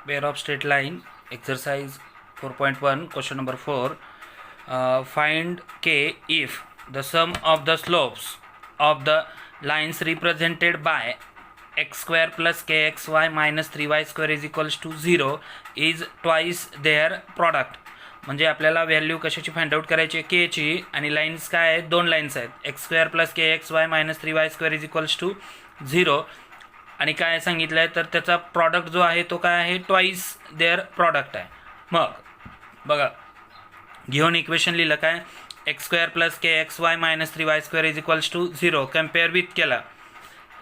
pair of straight line exercise 4.1 question number 4. Find k if the sum of the slopes of the lines represented by x square plus kxy minus 3y square is equals to 0 is twice their product. म्हणजे आपल्याला value कशाची find out करायची आहे के ची, आणि lines काय आहेत, दोन लाईन्स आहेत X square plus K X Y minus 3y square is equals to 0. आणि काय सांगितलं आहे तर त्याचा प्रॉडक्ट जो आहे तो काय आहे, ट्वाईस देअर प्रॉडक्ट आहे. मग बघा गिव्हन इक्वेशन लिहिलं काय, X square plus K X Y minus 3y square is equals to 0. Compare with केला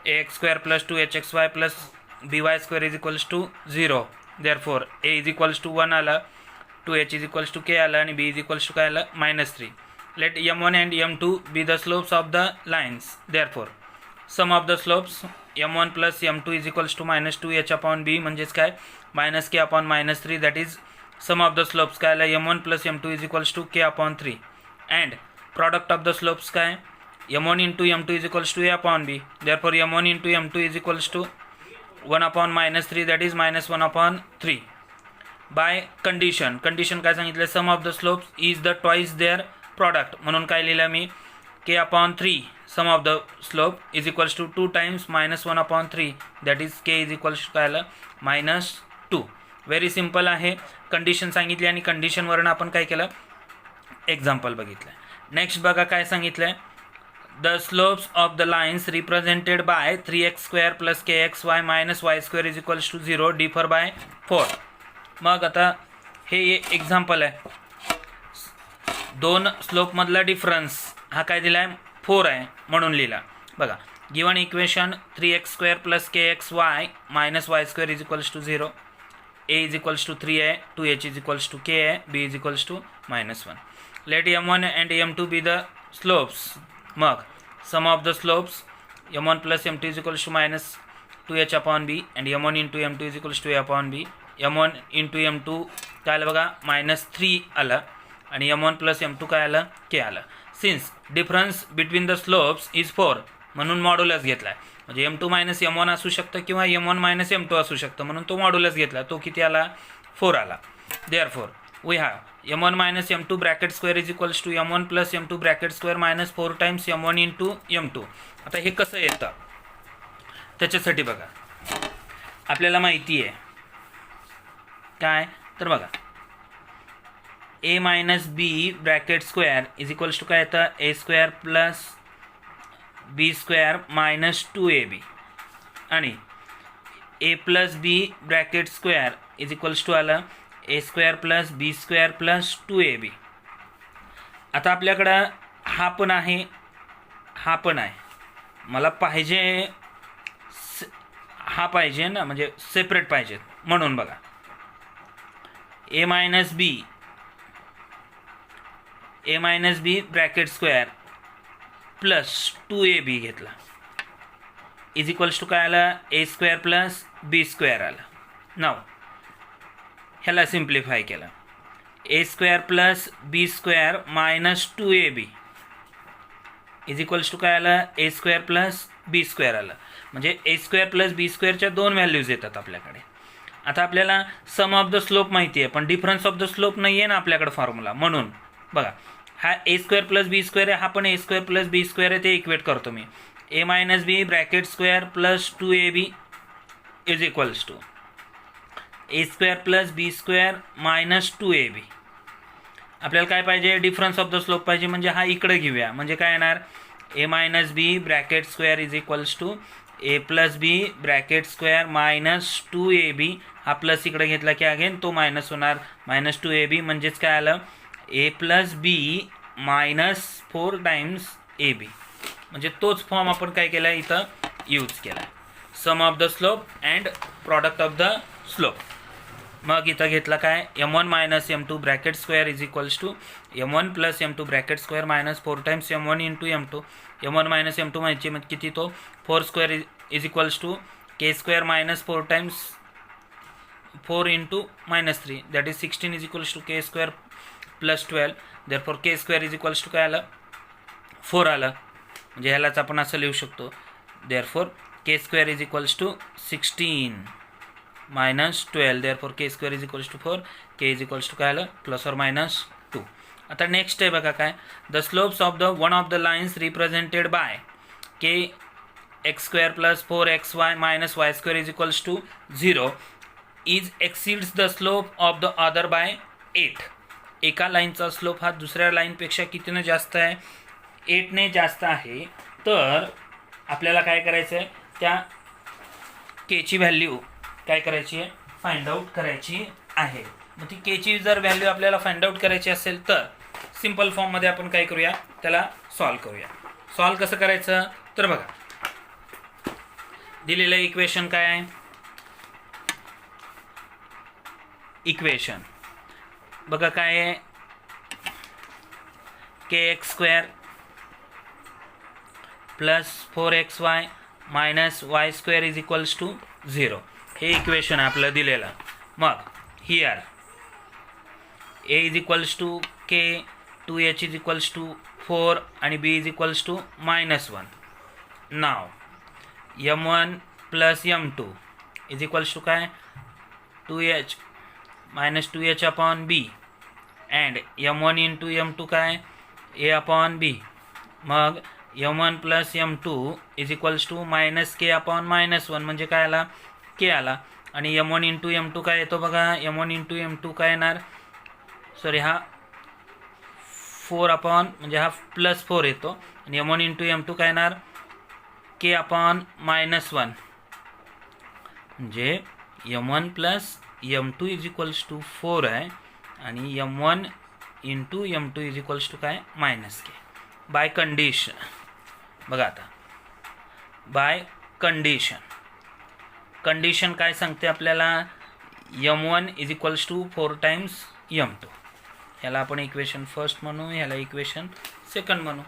A X square plus 2hxy plus by square is equals to 0. Therefore A is equals to 1 आला, 2h is equals to के आलं आणि b is equals to काय आलं -3. Let m1 and m2 be the slopes of the lines. Therefore sum of the slopes m1 plus m2 is equals to -2h upon b म्हणजेच काय -k upon -3. That is sum of the slopes काय आलं m1 plus m2 is equals to k upon 3. And product of the slopes काय m1 into m2 is equals to a upon b. Therefore m1 into m2 is equals to 1 upon -3 that is -1 upon 3. By condition काय सांगितलं, sum of the slopes is the twice their product. म्हणून काय लिहिलं मी, K upon 3 sum of the slope is equals to 2 times -1 upon 3 that is K is equals to काय आलं -2. Very simple आहे. Condition सांगितली आणि कंडिशनवरून आपण काय केलं, एक्झाम्पल बघितलं. नेक्स्ट बघा काय सांगितलं आहे, the slopes of the lines represented by 3x square plus K X Y minus Y square is equals to 0 differ by 4. मग आता हे एक्झाम्पल आहे, दोन स्लोपमधला डिफरन्स हा काय दिला आहे 4 आहे म्हणून लिहिला. बघा given equation 3x square plus K X Y minus Y square is equals to 0. A is equals to 3 आहे, 2h is equals to K आहे, b is equals to -1. Let m1 and m2 be the slopes. मग sum of the slopes m1 plus m2 is equals to -2h upon b and m1 into m2 is equals to a upon b. m1 into m2 काय आलं बघा -3 आलं आणि m1 plus m2 काय आलं के आलं. Since difference between the slopes is 4 म्हणून modulus घेतला आहे. म्हणजे m2 मायनस m1 असू शकतं किंवा m1 मायनस m2 असू शकतं, म्हणून तो मॉड्युलस घेतला. तो किती आला 4 आला. Therefore we have m1 minus m2 bracket square is equals to m1 plus m2 bracket square minus 4 times m1 into m2. आता हे कसं येतं त्याच्यासाठी बघा आपल्याला माहिती आहे काय, तर बघा a minus B bracket square is equals to काय येतं a square plus B square minus 2ab आणि a plus B bracket square is equals to आलं a square plus B square plus 2ab. आता आपल्याकडं हा पण आहे, हा पण आहे. मला पाहिजे हा पाहिजे ना, म्हणजे सेपरेट पाहिजेत. म्हणून बघा a minus B bracket square plus 2ab घेतला इज इक्वल्स टू काय आलं a square plus B square आलं. नाव ह्याला सिम्प्लिफाय केलं, a square plus B square minus 2ab is equals to काय आलं a square plus B square आलं. म्हणजे a स्क्वेअर प्लस बी स्क्वेअरच्या दोन व्हॅल्यूज येतात आपल्याकडे. आता आपल्याला सम ऑफ द स्लोप माहिती आहे पण डिफरन्स ऑफ द स्लोप नाही आहे ना आपल्याकडे फॉर्म्युला. म्हणून बघा हा a square plus B square आहे, हा पण a square plus B square आहे. ते इक्वेट करतो मी, a minus B bracket square plus 2ab is equals to a square plus B square minus 2ab. आपल्याला काय पाहिजे, डिफरन्स ऑफ द स्लोप पाहिजे. म्हणजे हा इकडे घेऊया, म्हणजे काय येणार a minus B bracket square is equals to a plus B bracket square minus 2ab. हा प्लस इकडे घेतला की अगेन तो मायनस होणार -2ab. म्हणजेच काय आलं a plus B minus 4 times ab. म्हणजे तोच फॉर्म आपण काय केला इथं यूज केला, sum of the slope and product of the slope. मग इथं घेतला काय m1 minus m2 bracket square is equals to m1 plus m2 bracket square minus 4 times m1 into m2. m1 minus m2 म्हणजे किती, तो 4 square is equals to K square minus 4 times 4 into -3 that is 16 is equals to K square plus 12. Therefore K square is equals to काय आलं 4 आलं. म्हणजे ह्यालाच आपण असं लिहू शकतो, therefore K square is equals to 16 -12. Therefore K square is equals to 4. K is equals to काय आलं +or-2. आता नेक्स्ट आहे बघा काय, the slopes of the one of the lines represented by K X square plus 4xy minus Y square is equals to 0 is exceeds the slope of the other by 8. एका लाईनचा slope हा दुसऱ्या लाईनपेक्षा कितीने जास्त आहे, 8ने जास्त आहे. तर आपल्याला काय करायचं आहे, त्या केची व्हॅल्यू काय करायची आहे, फाइंड आउट करायची आहे. मग ती केची जर व्हॅल्यू आपल्याला फाइंड आउट करायची असेल तर सिंपल फॉर्ममध्ये आपण काय करूया, त्याला सॉल्व करूया. सॉल्व कसं करायचं तर बघा, दिलेलं इक्वेशन काय आहे, इक्वेशन बघा काय आहे, K X square plus 4xy minus Y square is equals to 0. हे इक्वेशन आपलं दिलेलं. मग here A is equals to K, 2h is equals to 4 आणि b is equals to -1. Now m1 plus m2 is equals to काय, 2h minus 2h upon b and m1 into m2 काय, a upon b. मग m1 plus m2 is equals to -k upon -1 म्हणजे काय आला, k आला. आणि m1 into m2 काय येतो बघा, m1 इंटू m2 काय येणार, सॉरी हा 4 अपॉन म्हणजे हा +4 येतो. आणि m1 इंटू m2 काय येणार, k अपॉन -1 म्हणजे m1 plus m2 is equals to 4 आहे. आणि m1 into m2 is equals to काय, -k. बाय कंडिशन बघा, आता बाय कंडिशन काय सांगते आपल्याला, m1 is equals to 4 times m2. ह्याला आपण इक्वेशन फर्स्ट म्हणू, ह्याला इक्वेशन सेकंड म्हणू.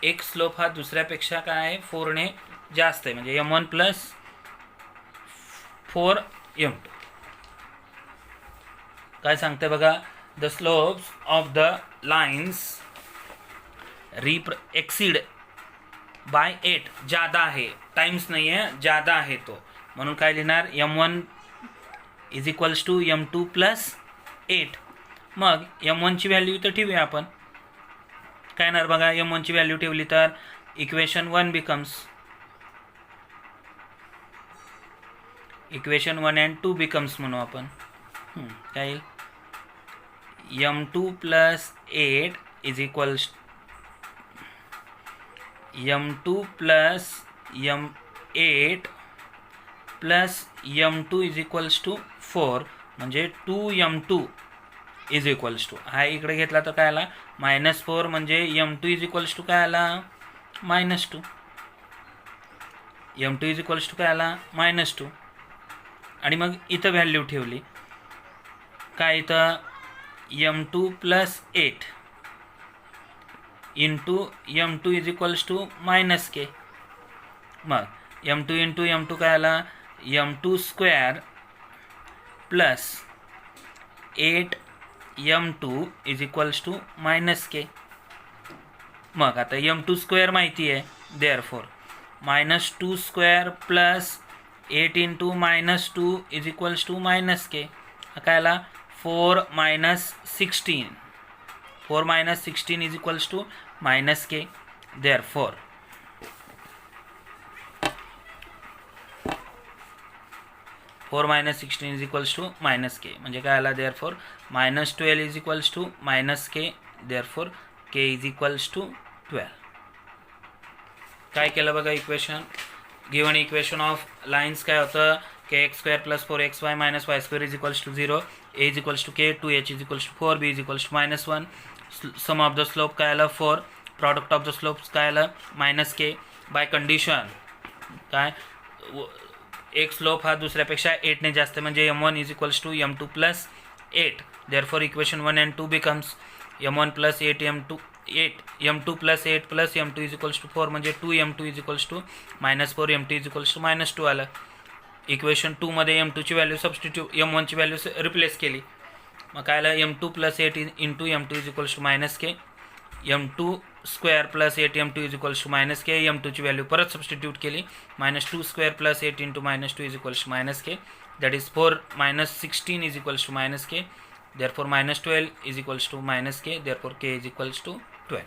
एक स्लोप हा दुसऱ्यापेक्षा काय आहे, 4ने जास्त आहे म्हणजे m1 प्लस 4m2. काय सांगते बघा, the slopes of the lines exceed by 8. ज़्यादा आहे, टाइम्स नाही आहे, ज़्यादा आहे तो, म्हणून काय लिहिणार, m1 is equals to m2 plus 8. मग m1 ची व्हॅल्यू इथं ठेवूया आपण. काय येणार बघा, m1 ची व्हॅल्यू ठेवली तर equation 1 becomes, equation 1 and 2 becomes म्हणू आपण. काय येईल, m2 plus 8 is equals m2 plus m8 plus m2 is equals to 4 म्हणजे 2m2 इज इक्वल्स टू, हा इकडे घेतला तर काय आला -4 म्हणजे m2 इज इक्वल्स टू काय आला -2. m2 इज इक्वल्स टू काय आला -2. आणि मग इथं व्हॅल्यू ठेवली काय, इथं m2 plus 8 into m2 is equals to -k. मग m2 इंटू m2 काय आला, m2 square plus 8m2 is equals to -k. मग आता m2 स्क्वेअर माहिती आहे, therefore -2 square plus 8 into -2 is equals to -k. हा काय आला 4 -16. 4 -16 is equals to -k. Therefore 4 -16 is equals to -k म्हणजे काय आला, therefore -12 is equals to -k. Therefore k is equals to 12. काय केलं बघा, equation given equation of lines काय होतं, K X square plus 4xy minus Y square is equals to 0, A is equals to K, 2h is equals to 4, b is equals to -1. Sum of the slope काय आलं 4, product of the slopes काय आलं -k. By condition काय, एक slope हा दुसऱ्यापेक्षा 8ने जास्त म्हणजे m1 is equals to m2 plus 8. Therefore equation 1 and 2 becomes m1 plus 8 m2 plus 8 plus m2 is equals to 4 म्हणजे 2m2 is equals to -4, m2 is equals to -2 आलं. Equation 2 मध्ये m2 ची value substitute m1 ची value replace केली. मग काय आलं, m2 plus 8 into m2 is equals to -k. m2 square plus 8 m2 is equals to -k. m2 ची value परत सबस्टिट्यूट केली, -2 square plus 8 into -2 is equals to -k. that is 4 minus 16 is equals to minus k, therefore minus 12 is equals to minus k, therefore k is equals to 12.